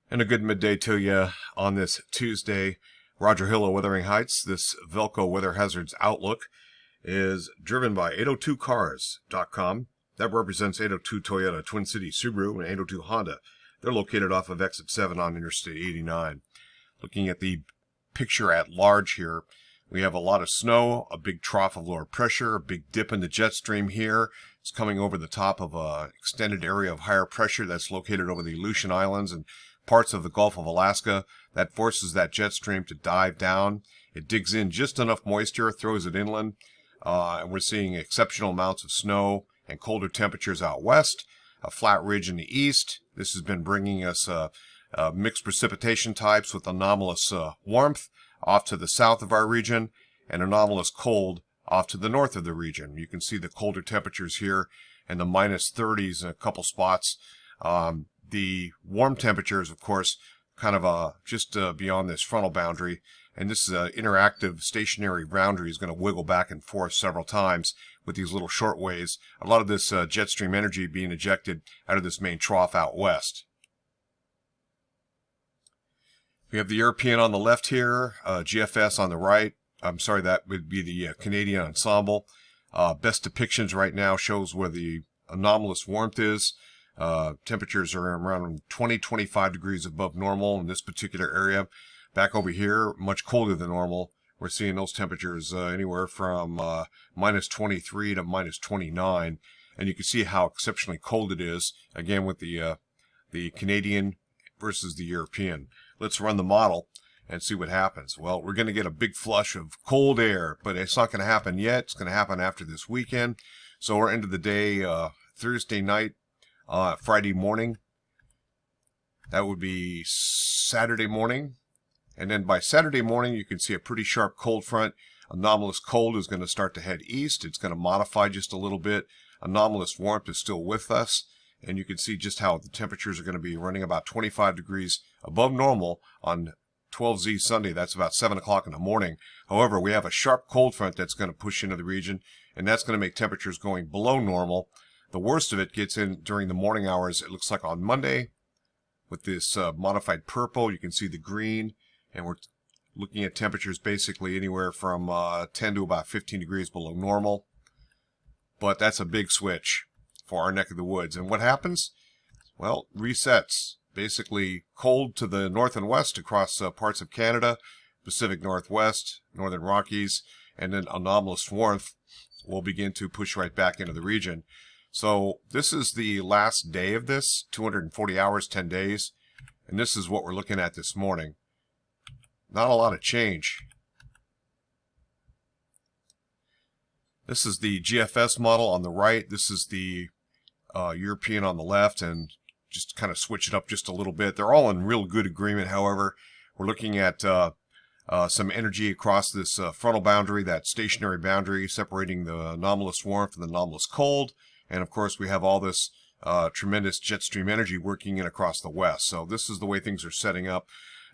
And a good midday to you on this Tuesday. Roger Hill of Wuthering Heights. This VELCO Weather Hazards Outlook is driven by 802cars.com. That represents 802 Toyota, Twin City Subaru, and 802 Honda. They're located off of Exit 7 on Interstate 89. Looking at the picture at large here, we have a lot of snow, a big trough of lower pressure, a big dip in the jet stream here. It's coming over the top of an extended area of higher pressure that's located over the Aleutian Islands and parts of the Gulf of Alaska. That forces that jet stream to dive down. It digs in just enough moisture, throws it inland, and we're seeing exceptional amounts of snow and colder temperatures out west, a flat ridge in the east. This has been bringing us mixed precipitation types with anomalous warmth off to the south of our region and anomalous cold off to the north of the region. You can see the colder temperatures here and the minus 30s in a couple spots. The warm temperatures, of course, kind of just beyond this frontal boundary, and this interactive stationary boundary is going to wiggle back and forth several times with these little short waves. A lot of this jet stream energy being ejected out of this main trough out west. We have the European on the left here, GFS on the right. I'm sorry, that would be the Canadian ensemble. Best depictions right now shows where the anomalous warmth is. Temperatures are around 20-25 degrees above normal in this particular area. Back over here, much colder than normal. We're seeing those temperatures anywhere from minus 23 to minus 29. And you can see how exceptionally cold it is, again, with the Canadian versus the European. Let's run the model and see what happens. Well, we're going to get a big flush of cold air, but it's not going to happen yet. It's going to happen after this weekend. So we're into the day Thursday night, Friday morning. That would be Saturday morning. And then by Saturday morning, you can see a pretty sharp cold front. Anomalous cold is going to start to head east. It's going to modify just a little bit. Anomalous warmth is still with us. And you can see just how the temperatures are going to be running about 25 degrees above normal on 12Z Sunday. That's about 7 o'clock in the morning. However, we have a sharp cold front that's going to push into the region, and that's going to make temperatures going below normal. The worst of it gets in during the morning hours. It looks like on Monday with this modified purple. You can see the green, and we're looking at temperatures basically anywhere from 10 to about 15 degrees below normal. But that's a big switch for our neck of the woods. And what happens? Well, resets. Basically cold to the north and west across parts of Canada, Pacific Northwest, Northern Rockies, and then anomalous warmth will begin to push right back into the region. So this is the last day of this, 240 hours, 10 days, and this is what we're looking at this morning. Not a lot of change. This is the GFS model on the right. This is the European on the left, and just kind of switch it up just a little bit. They're all in real good agreement, however. We're looking at some energy across this frontal boundary, that stationary boundary separating the anomalous warmth and the anomalous cold. And of course, we have all this tremendous jet stream energy working in across the west. So this is the way things are setting up.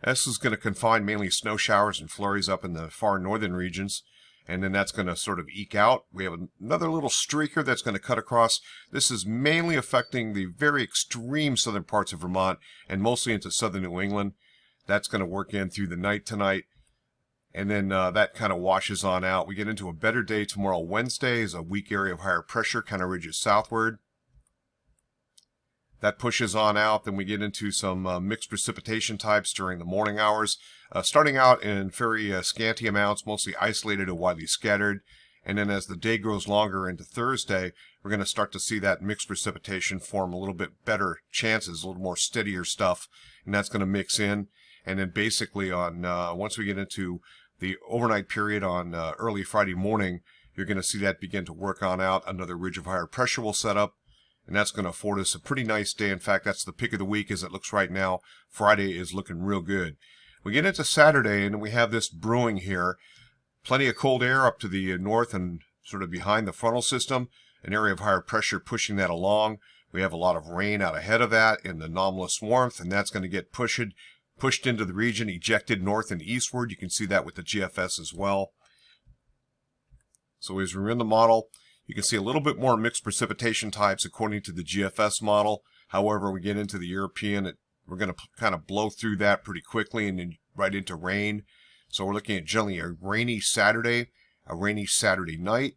This is going to confine mainly snow showers and flurries up in the far northern regions. And then that's going to sort of eke out. We have another little streaker that's going to cut across. This is mainly affecting the very extreme southern parts of Vermont and mostly into southern New England. That's going to work in through the night tonight. And then that kind of washes on out. We get into a better day tomorrow, Wednesday, is a weak area of higher pressure, kind of ridges southward. That pushes on out. Then we get into some mixed precipitation types during the morning hours, starting out in very scanty amounts, mostly isolated and widely scattered. And then as the day grows longer into Thursday, we're going to start to see that mixed precipitation form a little bit better chances, a little more steadier stuff, and that's going to mix in. And then basically on once we get into the overnight period on early Friday morning, you're going to see that begin to work on out. Another ridge of higher pressure will set up. And that's going to afford us a pretty nice day. In fact, that's the pick of the week as it looks right now. Friday is looking real good. We get into Saturday, and we have this brewing here. Plenty of cold air up to the north and sort of behind the frontal system. An area of higher pressure pushing that along. We have a lot of rain out ahead of that in the anomalous warmth, and that's going to get pushed into the region, ejected north and eastward. You can see that with the GFS as well. So as we run the model, you can see a little bit more mixed precipitation types according to the GFS model. However, we get into the European, it we're going to kind of blow through that pretty quickly and then right into rain. So we're looking at generally a rainy Saturday night.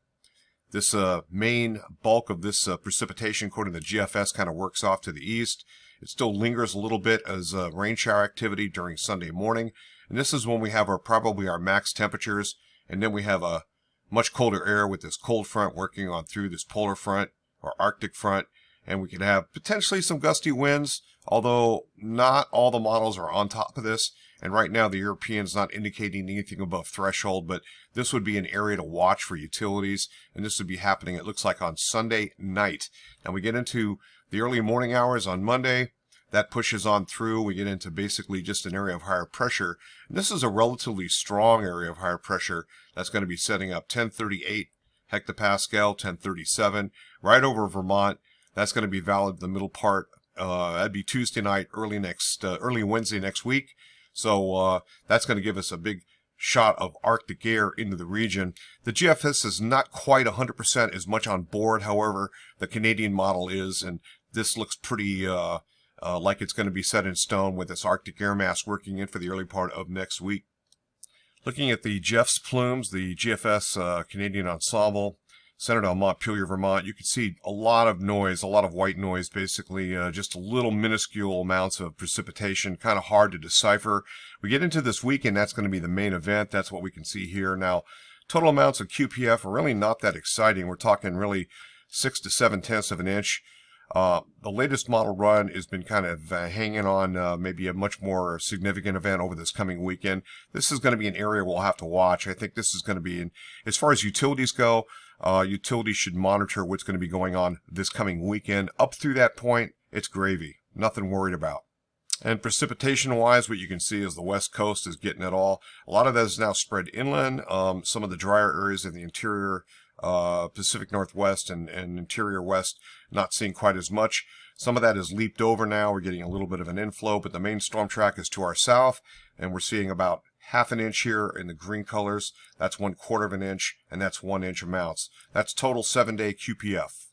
This main bulk of this precipitation, according to the GFS, kind of works off to the east. It still lingers a little bit as rain shower activity during Sunday morning. And this is when we have probably our max temperatures. And then we have a much colder air with this cold front working on through this polar front or Arctic front. And we could have potentially some gusty winds, although not all the models are on top of this. And right now the European's not indicating anything above threshold, but this would be an area to watch for utilities. And this would be happening, it looks like, on Sunday night. Now we get into the early morning hours on Monday. That pushes on through. We get into basically just an area of higher pressure. And this is a relatively strong area of higher pressure that's going to be setting up 1038 hectopascal, 1037, right over Vermont. That's going to be valid the middle part. That'd be Tuesday night, early Wednesday next week. So that's going to give us a big shot of Arctic air into the region. The GFS is not quite 100% as much on board. However, the Canadian model is, and this looks pretty like it's going to be set in stone with this Arctic air mass working in for the early part of next week. Looking at the Jeff's plumes, the GFS Canadian ensemble, centered on Montpelier, Vermont, you can see a lot of noise, a lot of white noise, basically, just a little minuscule amounts of precipitation, kind of hard to decipher. We get into this weekend, that's going to be the main event. That's what we can see here. Now, total amounts of QPF are really not that exciting. We're talking really 6 to 7/10 of an inch. The latest model run has been kind of hanging on maybe a much more significant event over this coming weekend. This is going to be an area we'll have to watch. I think this is going to be, as far as utilities go, utilities should monitor what's going to be going on this coming weekend. Up through that point, it's gravy. Nothing worried about. And precipitation-wise, what you can see is the west coast is getting it all. A lot of that is now spread inland. Some of the drier areas in the interior Pacific Northwest and interior west, not seeing quite as much. Some of that is leaped over now. We're getting a little bit of an inflow, but the main storm track is to our south, and we're seeing about half an inch here in the green colors. That's 1/4 of an inch, and that's 1 inch amounts. That's total 7-day QPF.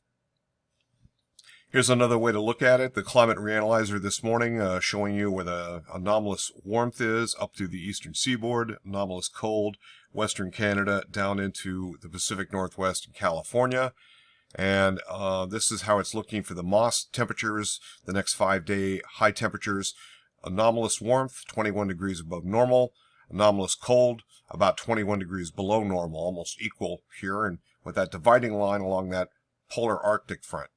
Here's another way to look at it. The climate reanalyzer this morning showing you where the anomalous warmth is up through the eastern seaboard, anomalous cold, western Canada, down into the Pacific Northwest and California. And this is how it's looking for the MOS temperatures, the next 5-day high temperatures. Anomalous warmth, 21 degrees above normal. Anomalous cold, about 21 degrees below normal, almost equal here, and with that dividing line along that polar Arctic front.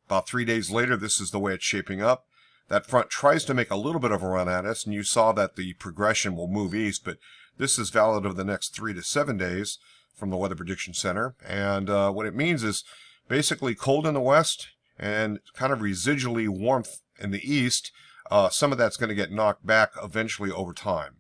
About 3 days later, this is the way it's shaping up. That front tries to make a little bit of a run at us, and you saw that the progression will move east, but this is valid over the next 3 to 7 days from the Weather Prediction Center. And what it means is basically cold in the west and kind of residually warmth in the east. Some of that's going to get knocked back eventually over time.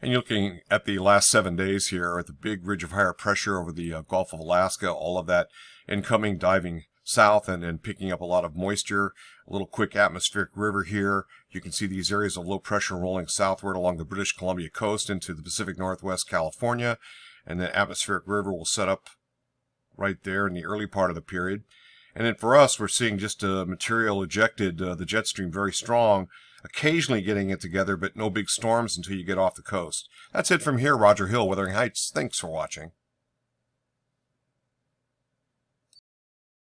And you're looking at the last 7 days here at the big ridge of higher pressure over the Gulf of Alaska, all of that incoming, diving south and picking up a lot of moisture. A little quick atmospheric river here. You can see these areas of low pressure rolling southward along the British Columbia coast into the Pacific Northwest, California. And the atmospheric river will set up right there in the early part of the period. And then for us, we're seeing just material ejected, the jet stream very strong, occasionally getting it together, but no big storms until you get off the coast. That's it from here, Roger Hill, Wuthering Heights. Thanks for watching.